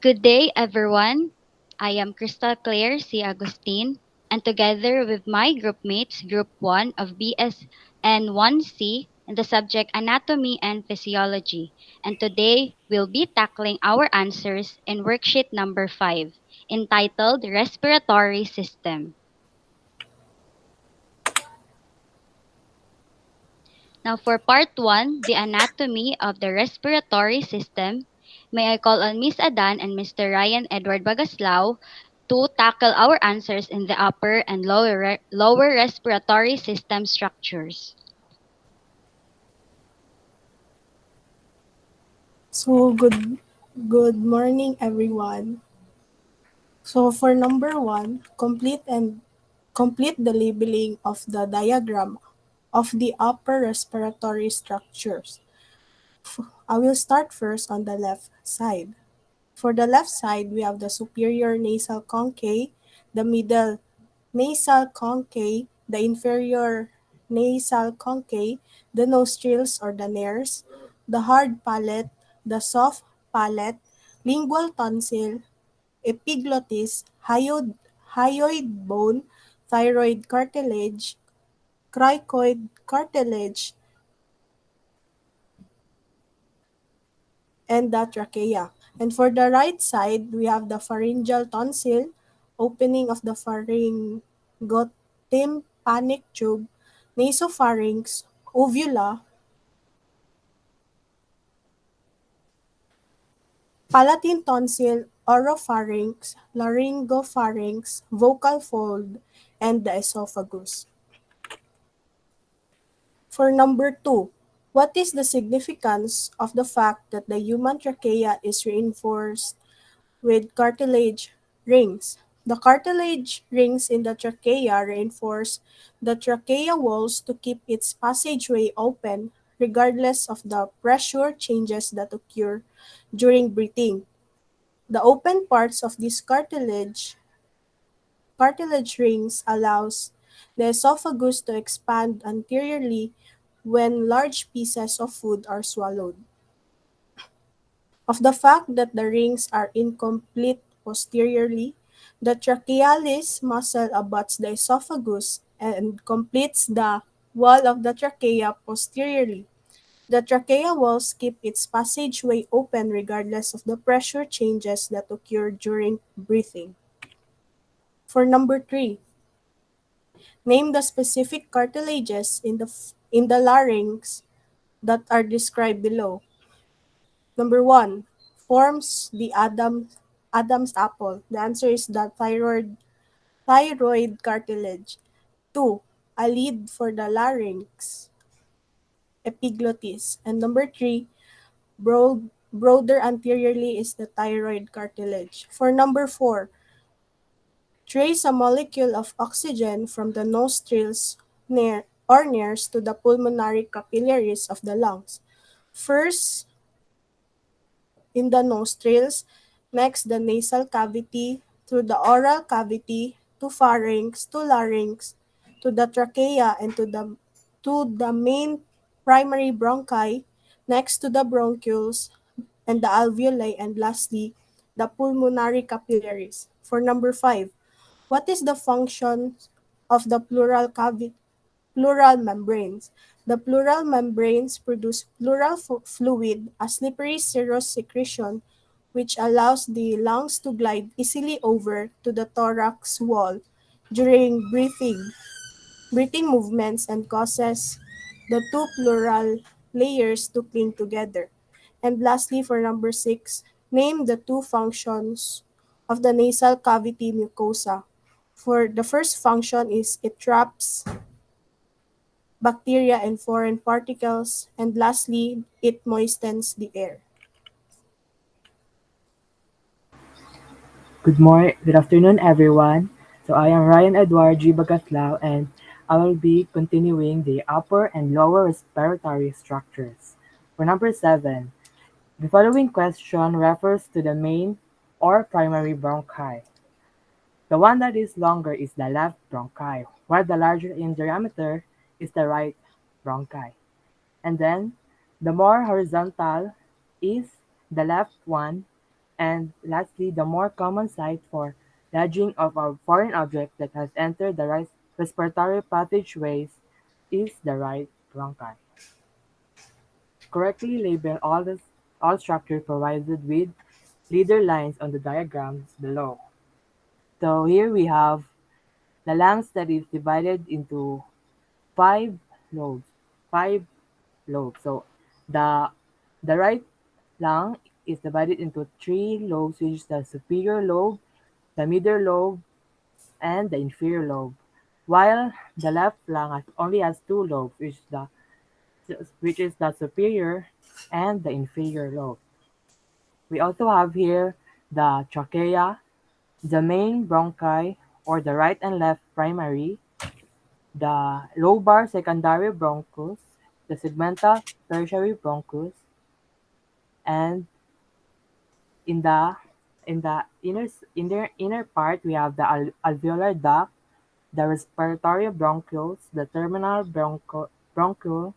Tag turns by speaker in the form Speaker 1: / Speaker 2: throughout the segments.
Speaker 1: Good day, everyone. I am Crystal Claire C. Agustin, and together with my group mates, Group 1 of BS and 1C, in the subject Anatomy and Physiology. And today, we'll be tackling our answers in worksheet number 5, entitled Respiratory System. Now, for part 1, the anatomy of the respiratory system, may I call on Miss Adan and Mr. Ryan Edward Bagaslao to tackle our answers in the upper and lower respiratory system structures.
Speaker 2: So good morning everyone. So for number 1, complete the labeling of the diagram of the upper respiratory structures. I will start first on the left side. For the left side, we have the superior nasal conchae, the middle nasal conchae, the inferior nasal conchae, the nostrils or the nares, the hard palate, the soft palate, lingual tonsil, epiglottis, hyoid bone, thyroid cartilage, cricoid cartilage, and the trachea. And for the right side, we have the pharyngeal tonsil, opening of the pharyngotympanic tube, nasopharynx, uvula, palatine tonsil, oropharynx, laryngopharynx, vocal fold, and the esophagus. For number 2, what is the significance of the fact that the human trachea is reinforced with cartilage rings? The cartilage rings in the trachea reinforce the trachea walls to keep its passageway open regardless of the pressure changes that occur during breathing. The open parts of these cartilage rings allows the esophagus to expand anteriorly when large pieces of food are swallowed. Of the fact that the rings are incomplete posteriorly, the trachealis muscle abuts the esophagus and completes the wall of the trachea posteriorly. The trachea walls keep its passageway open regardless of the pressure changes that occur during breathing. For number 3, name the specific cartilages in the larynx that are described below. Number 1, forms the Adam's apple. The answer is the thyroid cartilage. 2, a lid for the larynx, epiglottis. And number 3, broader anteriorly is the thyroid cartilage. For number 4, trace a molecule of oxygen from the nostrils nares to the pulmonary capillaries of the lungs. First, in the nostrils, next the nasal cavity, through the oral cavity, to pharynx, to larynx, to the trachea, and to the main primary bronchi, next to the bronchioles and the alveoli, and lastly, the pulmonary capillaries. For number 5, what is the function of the pleural membranes? The pleural membranes produce pleural fluid, a slippery serous secretion which allows the lungs to glide easily over to the thorax wall during breathing movements and causes the two pleural layers to cling together. And lastly, for number 6, name the two functions of the nasal cavity mucosa. For the first function is it traps bacteria and foreign particles, and lastly, it moistens the air.
Speaker 3: Good afternoon, everyone. So I am Ryan Edward G. Bagaslao, and I will be continuing the upper and lower respiratory structures. For number 7, the following question refers to the main or primary bronchi. The one that is longer is the left bronchi, while the larger in diameter is the right bronchi. And then the more horizontal is the left one, And lastly, the more common site for lodging of a foreign object that has entered the respiratory passageways is the right bronchi. Correctly label all structures provided with leader lines on the diagrams below. So here we have the lungs that is divided into five lobes. Five lobes. So the the right lung is divided into three lobes, which is the superior lobe, the middle lobe, and the inferior lobe. While the left lung only has two lobes, which is the superior and the inferior lobe. We also have here the trachea, the main bronchi or the right and left primary, the lobar secondary bronchus, the segmental tertiary bronchus, and in the inner part we have the alveolar duct, the respiratory bronchioles, the terminal bronchiole,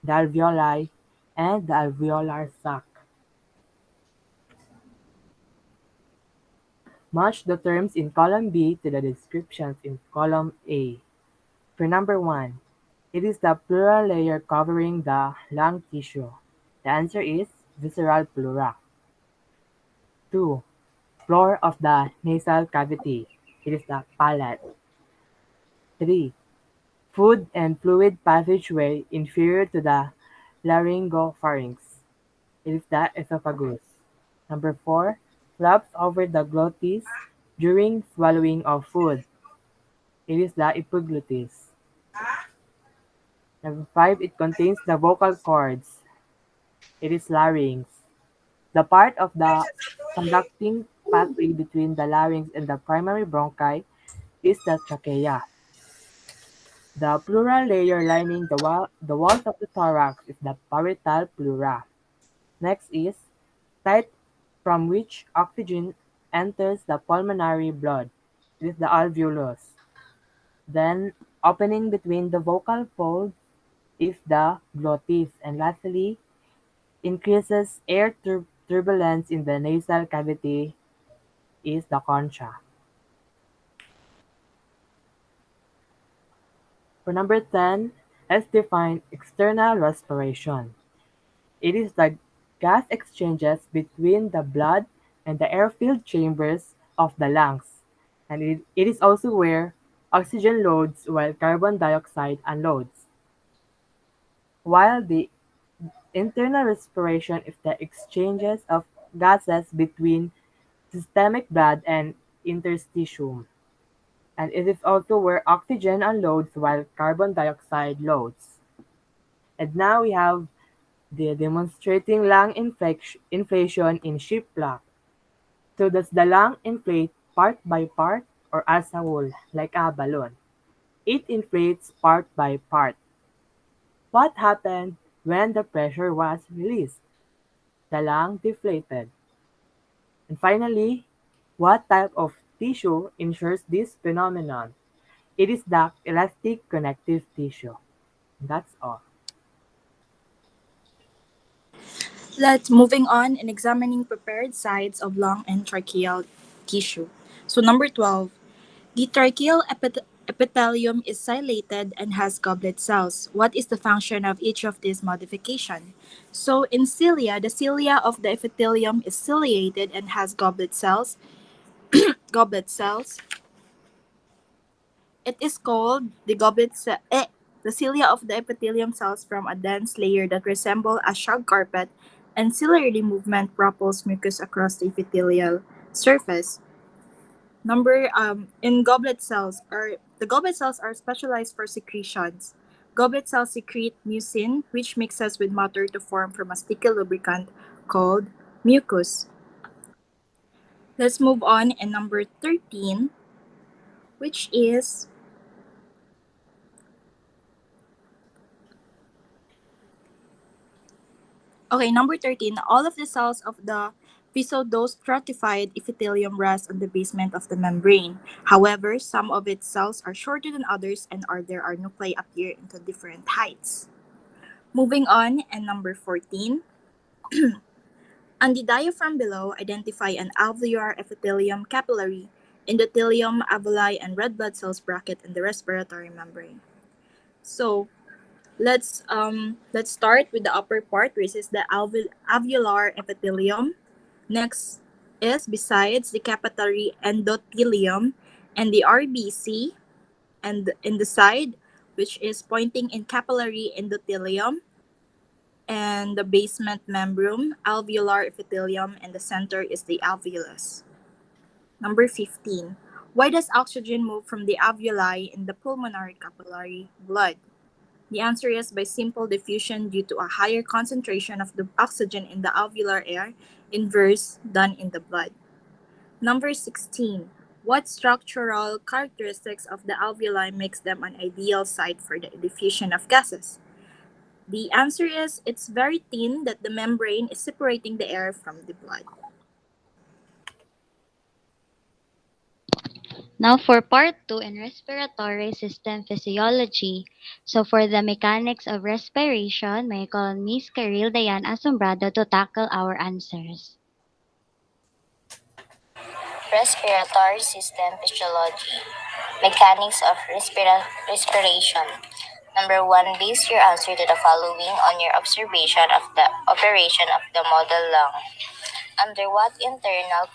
Speaker 3: the alveoli, and the alveolar sac. Match the terms in column B to the descriptions in column A. For number 1, it is the pleural layer covering the lung tissue. The answer is visceral pleura. 2. Floor of the nasal cavity. It is the palate. 3. Food and fluid passageway inferior to the laryngopharynx. It is the esophagus. Number 4. Flaps over the glottis during swallowing of food. It is the epiglottis. Number 5. It contains the vocal cords. It is larynx. The part of the conducting pathway between the larynx and the primary bronchi is the trachea. The pleural layer lining the walls of the thorax is the parietal pleura. Next is site from which oxygen enters the pulmonary blood. It is the alveolus. Then opening between the vocal folds is the glottis. And lastly, increases air turbulence in the nasal cavity is the concha. For number 10, let's define external respiration. It is the gas exchanges between the blood and the air-filled chambers of the lungs, and it is also where oxygen loads while carbon dioxide unloads, while the internal respiration is the exchanges of gases between systemic blood and interstitium, and it is also where oxygen unloads while carbon dioxide loads. And now we have the demonstrating lung inflation in shiplap. So does the lung inflate part by part or as a whole, like a balloon? It inflates part by part. What happened when the pressure was released? The lung deflated. And finally, what type of tissue ensures this phenomenon? It is the elastic connective tissue. That's all.
Speaker 4: Let's moving on and examining prepared sides of lung and tracheal tissue. So number 12, the tracheal epithelium is ciliated and has goblet cells. What is the function of each of these modification? So in cilia, the cilia of the epithelium is ciliated and has goblet cells. Goblet cells. It is called the the cilia of the epithelium cells from a dense layer that resemble a shag carpet, and ciliary movement propels mucus across the epithelial surface. In goblet cells are the goblet cells are specialized for secretions. Goblet cells secrete mucin, which mixes with matter to form from a sticky lubricant called mucus. Let's move on in number 13, which is okay, number 13, all of the cells of the pseudo-stratified epithelium rest on the basement of the membrane. However, some of its cells are shorter than others and there are nuclei appear into different heights. Moving on, and number 14, On the diaphragm below, identify an alveolar epithelium capillary, endothelium, alveoli, and red blood cells bracket in the respiratory membrane. So let's start with the upper part, which is the alveolar epithelium. Next is besides the capillary endothelium and the RBC, and in the side, which is pointing in capillary endothelium, and the basement membrane, alveolar epithelium, and the center is the alveolus. Number 15. Why does oxygen move from the alveoli in the pulmonary capillary blood? The answer is by simple diffusion due to a higher concentration of the oxygen in the alveolar air inverse than in the blood. Number 16. What structural characteristics of the alveoli makes them an ideal site for the diffusion of gases? The answer is it's very thin that the membrane is separating the air from the blood.
Speaker 1: Now for part 2 in respiratory system physiology. So for the mechanics of respiration, may I call on Miss KARYL Dayan Asumbrado to tackle our answers.
Speaker 5: Respiratory system physiology. Mechanics of respiration. Number 1. Base your answer to the following on your observation of the operation of the model lung. Under what internal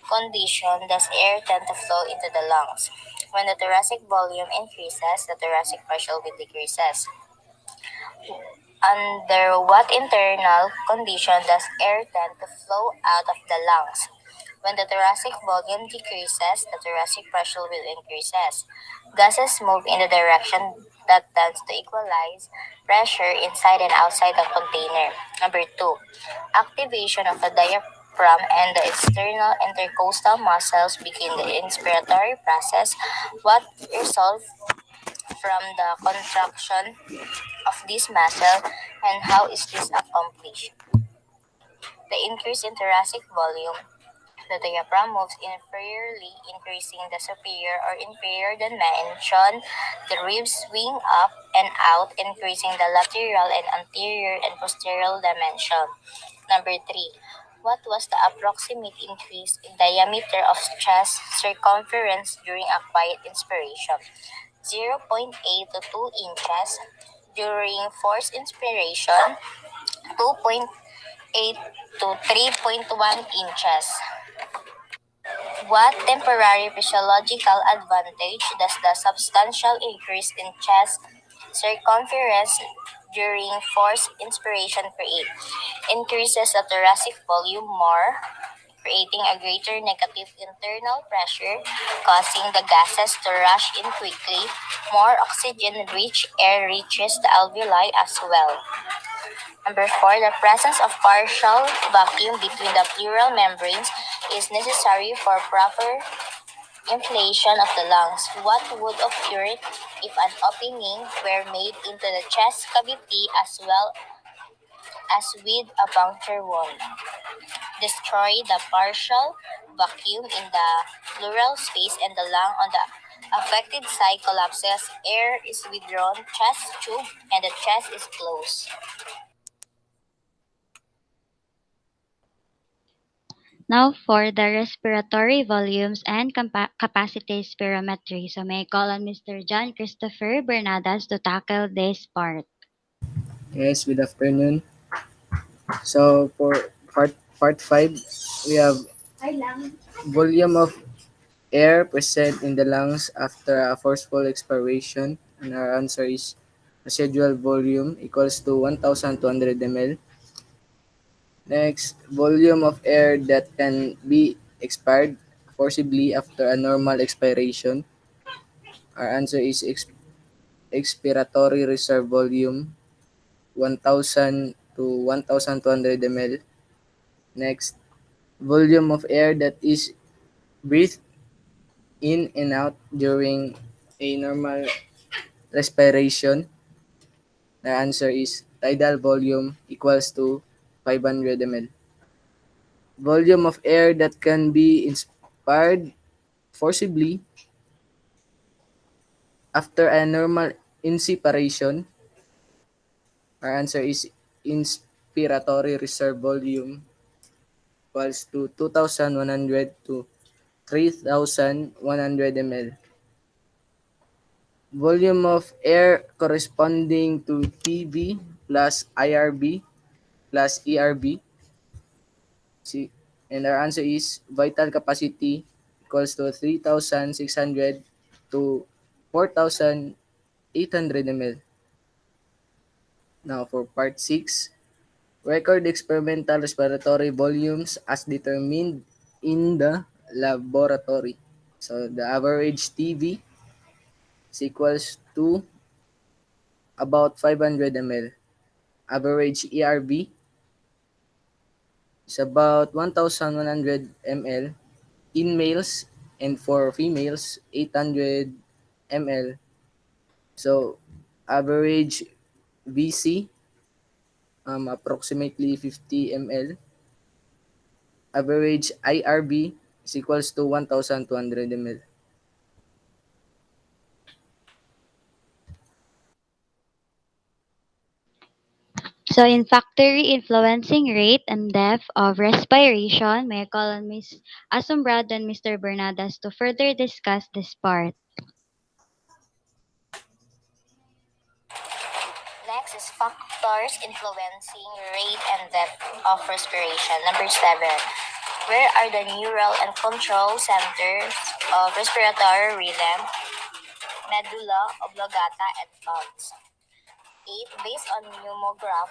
Speaker 5: condition does air tend to flow into the lungs? When the thoracic volume increases, the thoracic pressure will decreases. Under what internal condition does air tend to flow out of the lungs? When the thoracic volume decreases, the thoracic pressure will increases. Gases move in the direction that tends to equalize pressure inside and outside the container. Number 2. Activation of the diaphragm and the external intercostal muscles begin the inspiratory process. What results from the contraction of this muscle, and how is this accomplished? The increase in thoracic volume. The diaphragm moves inferiorly, increasing the superior or inferior dimension. The ribs swing up and out, increasing the lateral and anterior and posterior dimension. Number 3. What was the approximate increase in diameter of chest circumference during a quiet inspiration? 0.8 to 2 inches. During forced inspiration, 2.8 to 3.1 inches. What temporary physiological advantage does the substantial increase in chest circumference during forced inspiration create? Increases the thoracic volume more, creating a greater negative internal pressure, causing the gases to rush in quickly. More oxygen-rich air reaches the alveoli as well. Number 4, the presence of partial vacuum between the pleural membranes is necessary for proper inflation of the lungs. What would occur if an opening were made into the chest cavity as well as with a puncture wound? Destroy the partial vacuum in the pleural space and the lung on the affected side collapses. Air is withdrawn, chest tube, and the chest is closed.
Speaker 1: Now for the respiratory volumes and capacity spirometry. So may I call on Mr. John Christopher Bernadas to tackle this part.
Speaker 6: Yes, good afternoon. So for part 5, we have volume of air present in the lungs after a forceful expiration, and our answer is residual volume equals to 1,200 ml. Next, volume of air that can be expired forcibly after a normal expiration. Our answer is expiratory reserve volume 1,000 to 1,200 ml. Next, volume of air that is breathed in and out during a normal respiration. The answer is tidal volume equals to 500 ml. Volume of air that can be inspired forcibly after a normal inspiration. Our answer is inspiratory reserve volume equals to 2,100 to 3,100 ml. Volume of air corresponding to TB plus IRB plus ERB. See, and our answer is vital capacity equals to 3,600 to 4,800 ml. Now for part 6, record experimental respiratory volumes as determined in the laboratory. So the average TB is equals to about 500 ml. Average ERB is about 1,100 ml in males, and for females 800 ml. So average VC approximately 50 ml. Average IRB is equals to 1,200 ml.
Speaker 1: So in factory influencing rate and depth of respiration, may I call on Ms. Asumbrado and Mr. Bernadas to further discuss this part.
Speaker 5: Next is factors influencing rate and depth of respiration. Number 7. Where are the neural and control centers of respiratory rhythm, medulla oblongata, and pulse? 8. Based on pneumograph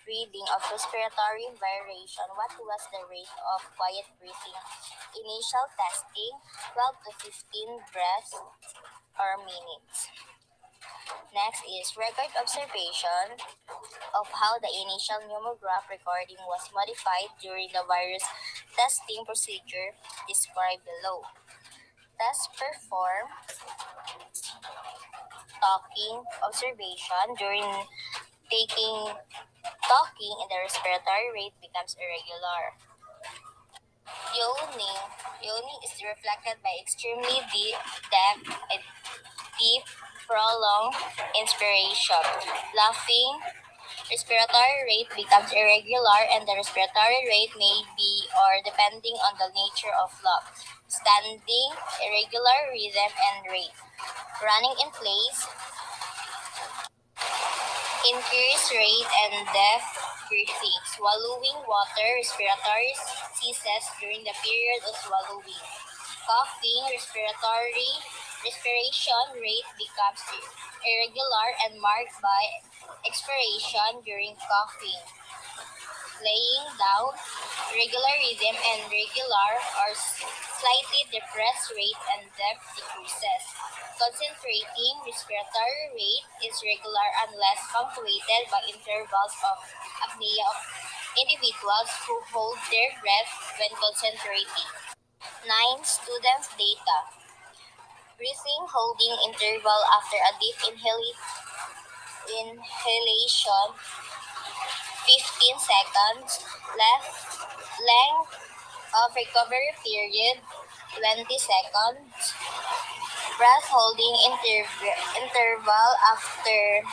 Speaker 5: reading of respiratory variation, what was the rate of quiet breathing? Initial testing, 12 to 15 breaths or minutes. Next is record observation of how the initial pneumograph recording was modified during the virus testing procedure described below. Test perform talking observation during taking talking in the respiratory rate becomes irregular. Yawning. Yawning is reflected by extremely deep, prolonged inspiration. Laughing. Respiratory rate becomes irregular and the respiratory rate may be or depending on the nature of laugh. Standing, irregular rhythm and rate. Running in place, increased rate and depth breathing. Swallowing water, respiratory ceases during the period of swallowing. Coughing, respiration rate becomes irregular and marked by expiration during coughing. Laying down, regular rhythm and regular or slightly depressed rate and depth decreases. Concentrating, respiratory rate is regular unless punctuated by intervals of apnea of individuals who hold their breath when concentrating. 9. Students' data. Breathing holding interval after a deep inhalation 15 seconds. Length of recovery period 20 seconds. Breath holding interval after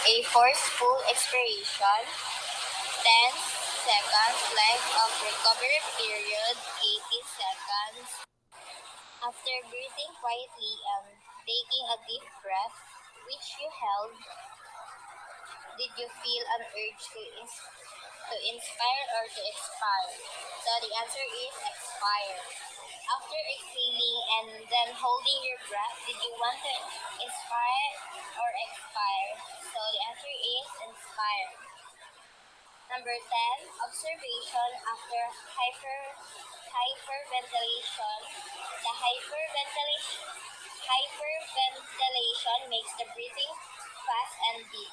Speaker 5: a forceful expiration 10 seconds. Length of recovery period 80 seconds. After breathing quietly and taking a deep breath, which you held, did you feel an urge to inspire or to expire? So the answer is expire. After exhaling and then holding your breath, did you want to inspire or expire? So the answer is inspire. Number 10, observation after hyperventilation. The hyperventilation makes the breathing fast and deep.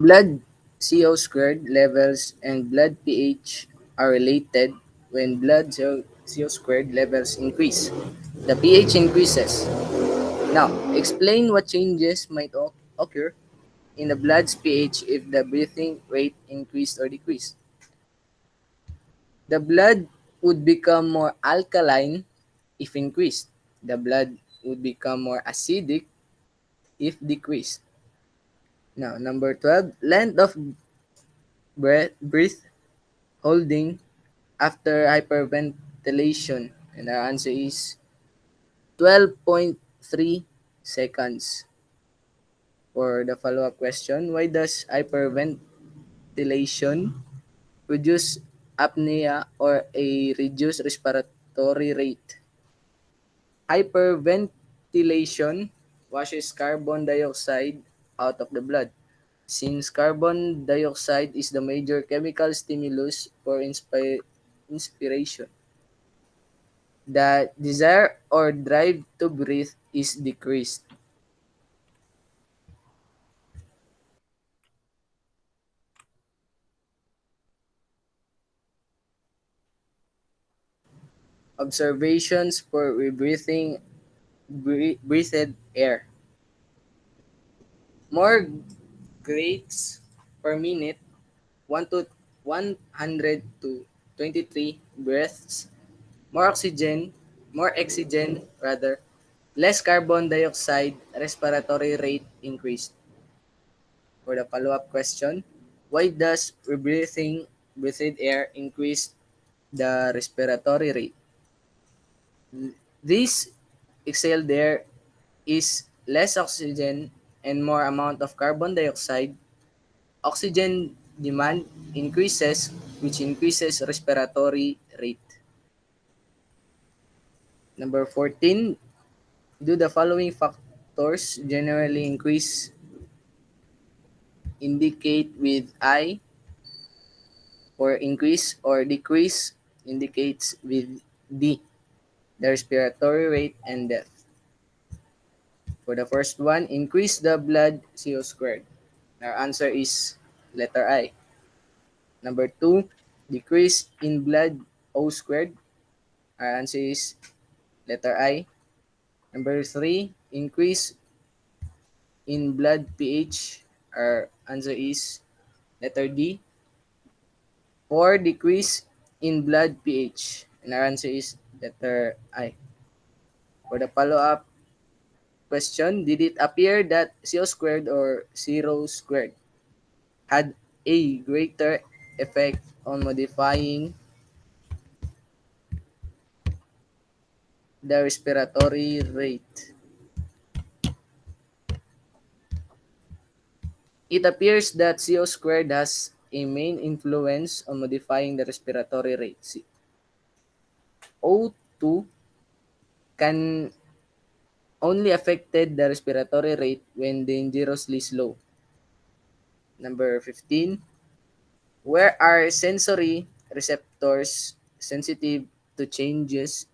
Speaker 6: Blood CO squared levels and blood pH are related. When blood CO squared levels increase, the pH increases. Now, explain what changes might occur in the blood's pH if the breathing rate increased or decreased. The blood would become more alkaline if increased. The blood would become more acidic if decreased. Now, number 12, length of breath holding after hyperventilation. And our answer is 12.3 seconds. For the follow-up question, why does hyperventilation produce apnea or a reduced respiratory rate? Hyperventilation washes carbon dioxide out of the blood. Since carbon dioxide is the major chemical stimulus for inspiration, the desire or drive to breathe is decreased. Observations for rebreathing breathed air. More grades per minute, 100 to 23 breaths. More oxygen rather, less carbon dioxide, respiratory rate increased. For the follow-up question, why does breathed air increase the respiratory rate? This exhaled air is less oxygen and more amount of carbon dioxide. Oxygen demand increases, which increases respiratory rate. Number 14, do the following factors generally indicate with I, or increase or decrease indicates with D, the respiratory rate and death. For the first one, increase the blood CO squared. Our answer is letter I. Number 2, decrease in blood O squared. Our answer is letter I. Number 3, increase in blood pH. Our answer is letter D. 4, decrease in blood pH. And our answer is letter I. For the follow-up question, did it appear that CO squared or zero squared had a greater effect on modifying the respiratory rate? It appears that CO squared has a main influence on modifying the respiratory rate. O2 can only affected the respiratory rate when dangerously slow. Number 15, where are sensory receptors sensitive to changes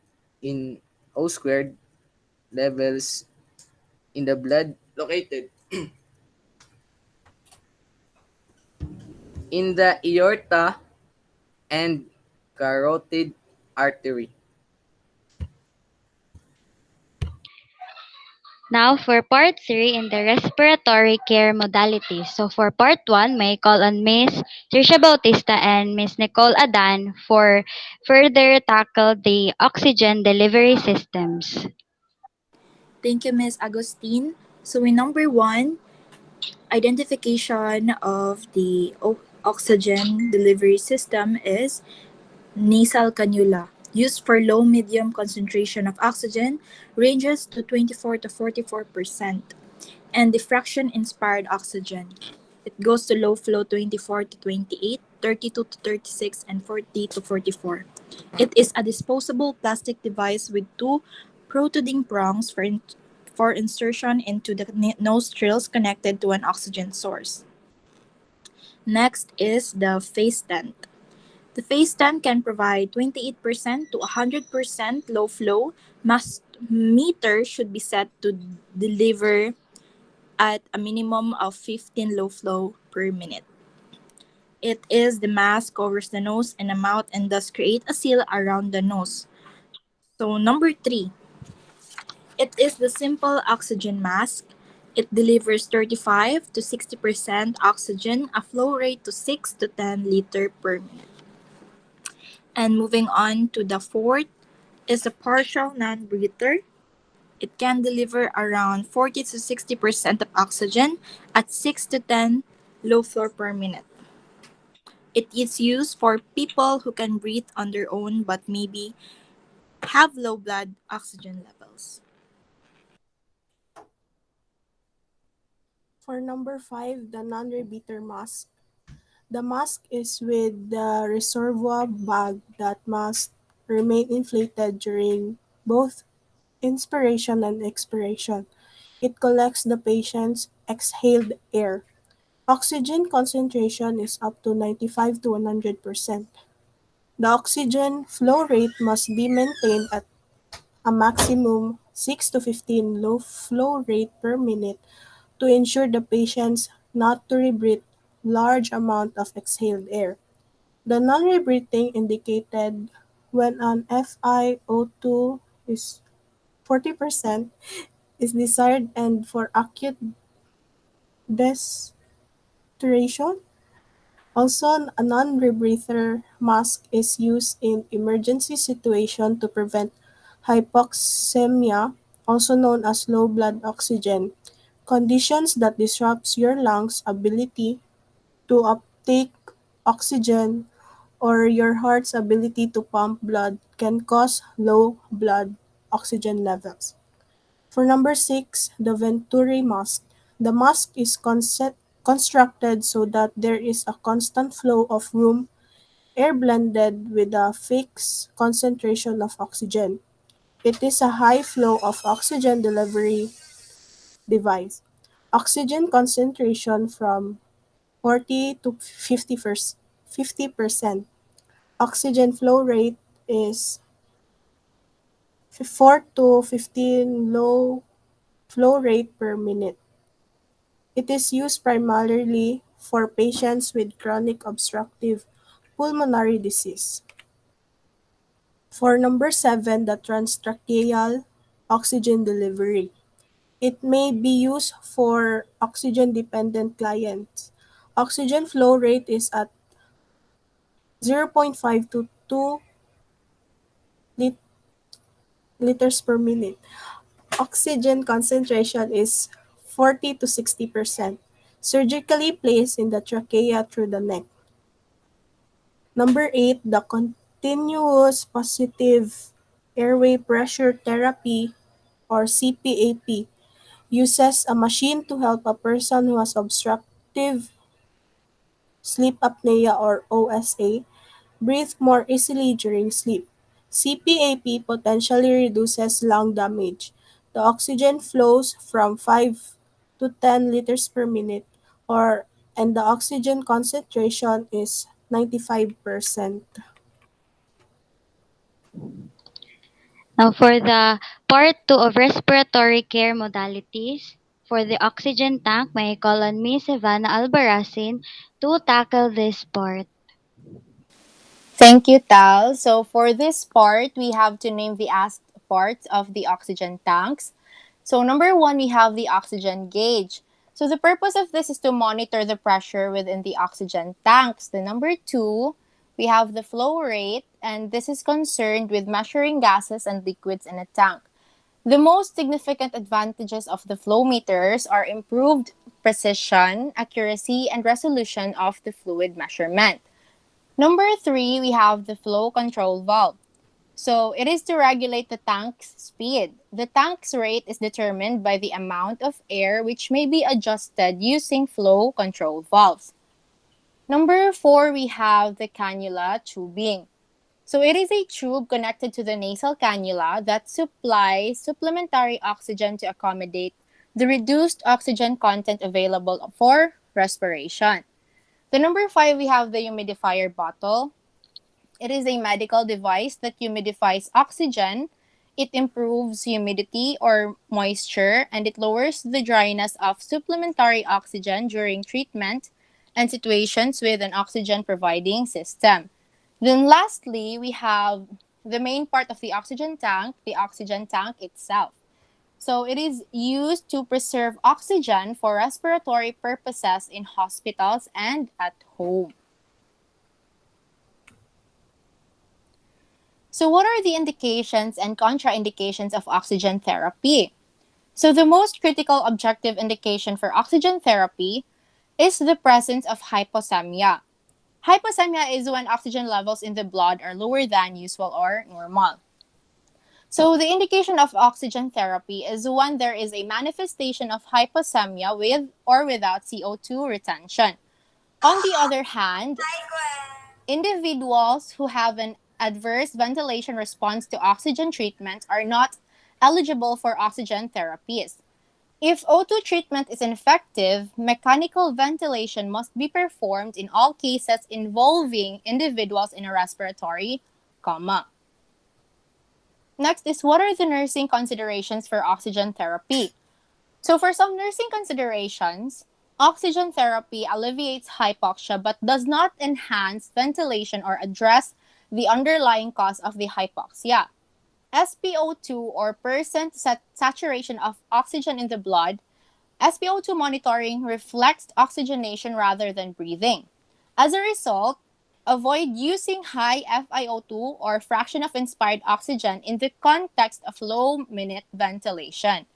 Speaker 6: in O squared levels in the blood located? In the aorta and carotid artery.
Speaker 1: Now for part 3 in the respiratory care modalities. So for part 1, may call on Miss TRISHA Bautista and Miss Nicole Adan for further tackle the oxygen delivery systems.
Speaker 4: Thank you, Ms. Agustin. So in number 1, identification of the oxygen delivery system is nasal cannula, used for low-medium concentration of oxygen, ranges to 24 to 44%, and diffraction-inspired oxygen. It goes to low flow 24 to 28, 32 to 36, and 40 to 44. It is a disposable plastic device with two protruding prongs for insertion into the nostrils connected to an oxygen source. Next is the face tent. The phase 10 can provide 28% to 100% low flow. Mass meter should be set to deliver at a minimum of 15 low flow per minute. It is the mask covers the nose and the mouth and thus create a seal around the nose. So number 3, it is the simple oxygen mask. It delivers 35 to 60% oxygen, a flow rate to 6 to 10 liter per minute. And moving on to the fourth is a partial non-breather. It can deliver around 40 to 60% of oxygen at 6 to 10 low flow per minute. It is used for people who can breathe on their own but maybe have low blood oxygen levels.
Speaker 2: For number 5, the non-rebreather mask. The mask is with the reservoir bag that must remain inflated during both inspiration and expiration. It collects the patient's exhaled air. Oxygen concentration is up to 95 to 100%. The oxygen flow rate must be maintained at a maximum 6 to 15 low flow rate per minute to ensure the patients not to rebreathe large amount of exhaled air. The non-rebreathing indicated when an FiO2 is 40% is desired and for acute desaturation. Also, a non-rebreather mask is used in emergency situation to prevent hypoxemia, also known as low blood oxygen, conditions that disrupts your lungs' ability to uptake oxygen or your heart's ability to pump blood can cause low blood oxygen levels. For number 6, the Venturi mask. The mask is constructed so that there is a constant flow of room air blended with a fixed concentration of oxygen. It is a high flow of oxygen delivery device. Oxygen concentration from 40 to 50%. Oxygen flow rate is 4 to 15 low flow rate per minute. It is used primarily for patients with chronic obstructive pulmonary disease. For number 7, the transtracheal oxygen delivery. It may be used for oxygen-dependent clients. Oxygen flow rate is at 0.5 to 2 lit- liters per minute. Oxygen concentration is 40 to 60%. Surgically placed in the trachea through the neck. Number 8, the continuous positive airway pressure therapy or CPAP uses a machine to help a person who has obstructive sleep apnea or OSA breathe more easily during sleep. CPAP potentially reduces lung damage. The oxygen flows from 5 to 10 liters per minute and the oxygen concentration is 95%.
Speaker 1: Now, for the part 2 of respiratory care modalities, for the oxygen tank, may I call on Miss YVANA Albarracin to tackle this part.
Speaker 5: Thank you, Tal. So for this part, we have to name the asked parts of the oxygen tanks. So number one, we have the oxygen gauge. So the purpose of this is to monitor the pressure within the oxygen tanks. The number two, we have the flow rate, and this is concerned with measuring gases and liquids in a tank. The most significant advantages of the flow meters are improved precision, accuracy, and resolution of the fluid measurement. Number three, we have the flow control valve. So it is to regulate the tank's speed. The tank's rate is determined by the amount of air which may be adjusted using flow control valves. Number four, we have the cannula tubing. So it is a tube connected to the nasal cannula that supplies supplementary oxygen to accommodate the reduced oxygen content available for respiration. The number five, we have the humidifier bottle. It is a medical device that humidifies oxygen. It improves humidity or moisture, and it lowers the dryness of supplementary oxygen during treatment and situations with an oxygen providing system. Then lastly, we have the main part of the oxygen tank itself. So it is used to preserve oxygen for respiratory purposes in hospitals and at home.
Speaker 7: So, what are the indications and contraindications of oxygen therapy? So, the most critical objective indication for oxygen therapy is the presence of hypoxemia. Hypoxemia is when oxygen levels in the blood are lower than usual or normal. So, the indication of oxygen therapy is when there is a manifestation of hypoxemia with or without CO2 retention. On the other hand, individuals who have an adverse ventilation response to oxygen treatment are not eligible for oxygen therapies. If O2 treatment is ineffective, mechanical ventilation must be performed in all cases involving individuals in a respiratory coma. Next is, what are the nursing considerations for oxygen therapy? So for some nursing considerations, oxygen therapy alleviates hypoxia but does not enhance ventilation or address the underlying cause of the hypoxia. SpO2 or percent saturation of oxygen in the blood, SpO2 monitoring reflects oxygenation rather than breathing. As a result, avoid using high FiO2 or fraction of inspired oxygen in the context of low minute ventilation.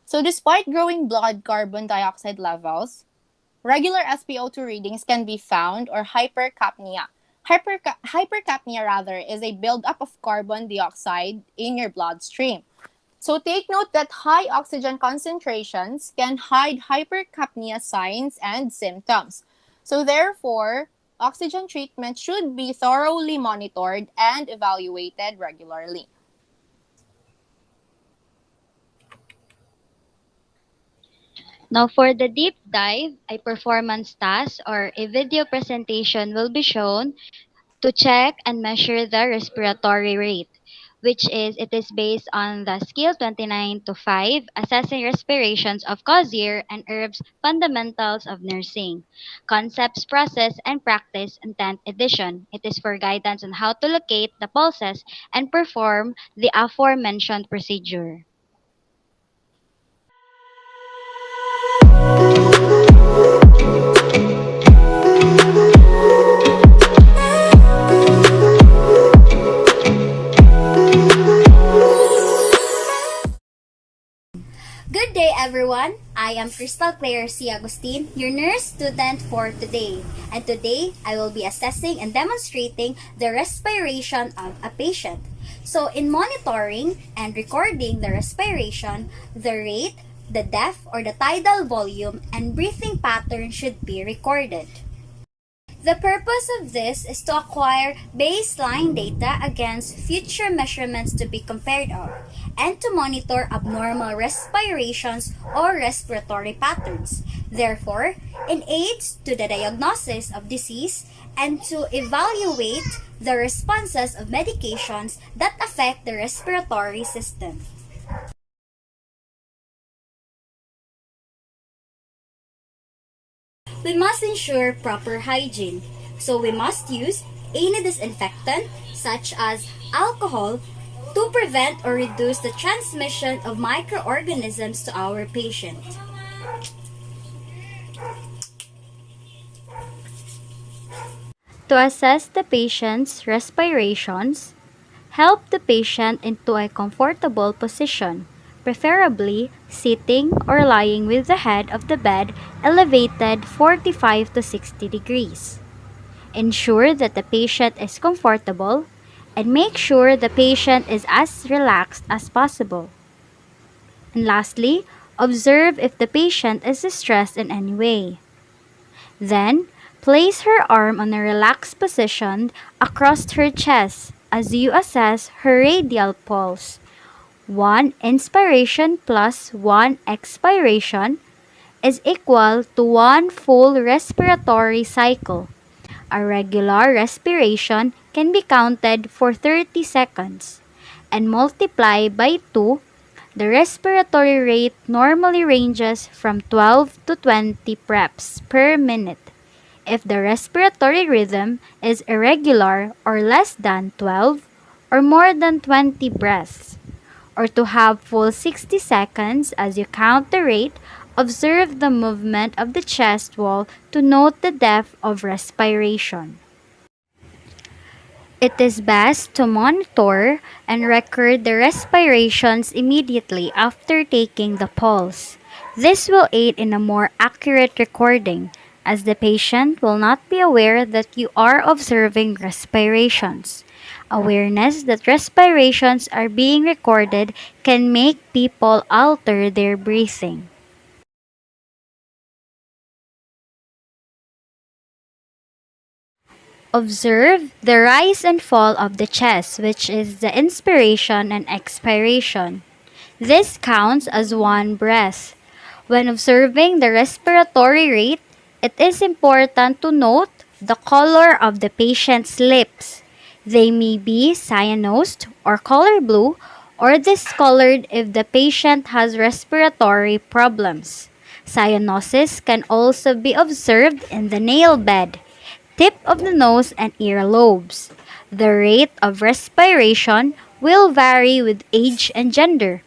Speaker 7: So despite growing blood carbon dioxide levels, regular SpO2 readings can be found or hypercapnia. Hypercapnia rather is a buildup of carbon dioxide in your bloodstream. So take note that high oxygen concentrations can hide hypercapnia signs and symptoms. So therefore, oxygen treatment should be thoroughly monitored and evaluated regularly.
Speaker 1: Now for the deep dive, a performance task or a video presentation will be shown to check and measure the respiratory rate, which is based on the scale 29 to 5, assessing respirations of Cosier and Herb's fundamentals of nursing, concepts, process, and practice in 10th edition. It is for guidance on how to locate the pulses and perform the aforementioned procedure.
Speaker 5: Good day, everyone. I am Crystal Claire C. Agustin, your nurse student for today. And today, I will be assessing and demonstrating the respiration of a patient. So, in monitoring and recording the respiration, the rate, the depth or the tidal volume, and breathing pattern should be recorded. The purpose of this is to acquire baseline data against future measurements to be compared of, and to monitor abnormal respirations or respiratory patterns. Therefore, it aids to the diagnosis of disease and to evaluate the responses of medications that affect the respiratory system. We must ensure proper hygiene. So we must use any disinfectant such as alcohol to prevent or reduce the transmission of microorganisms to our patient.
Speaker 1: To assess the patient's respirations, help the patient into a comfortable position, preferably sitting or lying with the head of the bed elevated 45 to 60 degrees. Ensure that the patient is comfortable and make sure the patient is as relaxed as possible. And lastly, observe if the patient is stressed in any way. Then, place her arm on a relaxed position across her chest as you assess her radial pulse. 1 inspiration plus 1 expiration is equal to 1 full respiratory cycle. A regular respiration can be counted for 30 seconds and multiply by 2. The respiratory rate normally ranges from 12 to 20 breaths per minute. If the respiratory rhythm is irregular or less than 12 or more than 20 breaths, or to have full 60 seconds as you count the rate, observe the movement of the chest wall to note the depth of respiration. It is best to monitor and record the respirations immediately after taking the pulse. This will aid in a more accurate recording, as the patient will not be aware that you are observing respirations. Awareness that respirations are being recorded can make people alter their breathing. Observe the rise and fall of the chest, which is the inspiration and expiration. This counts as one breath. When observing the respiratory rate, it is important to note the color of the patient's lips. They may be cyanosed or color blue or discolored if the patient has respiratory problems. Cyanosis can also be observed in the nail bed, tip of the nose and ear lobes. The rate of respiration will vary with age and gender.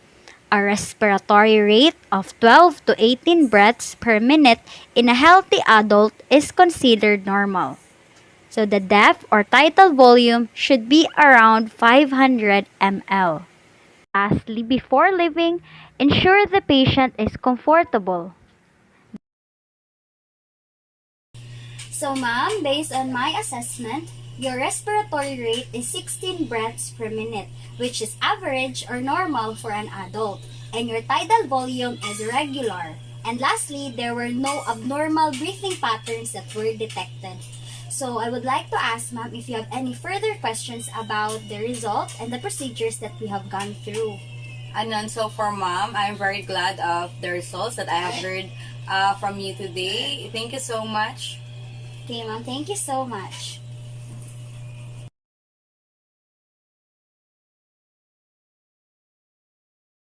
Speaker 1: A respiratory rate of 12 to 18 breaths per minute in a healthy adult is considered normal. So the depth or tidal volume should be around 500 ml. Lastly, before leaving, ensure the patient is comfortable.
Speaker 8: So ma'am, based on my assessment, your respiratory rate is 16 breaths per minute, which is average or normal for an adult, and your tidal volume is regular. And lastly, there were no abnormal breathing patterns that were detected. So I would like to ask ma'am if you have any further questions about the result and the procedures that we have gone through.
Speaker 9: And so for mom, I'm very glad of the results that I have heard from you today. Thank you so much.
Speaker 8: Okay ma'am, thank you so much.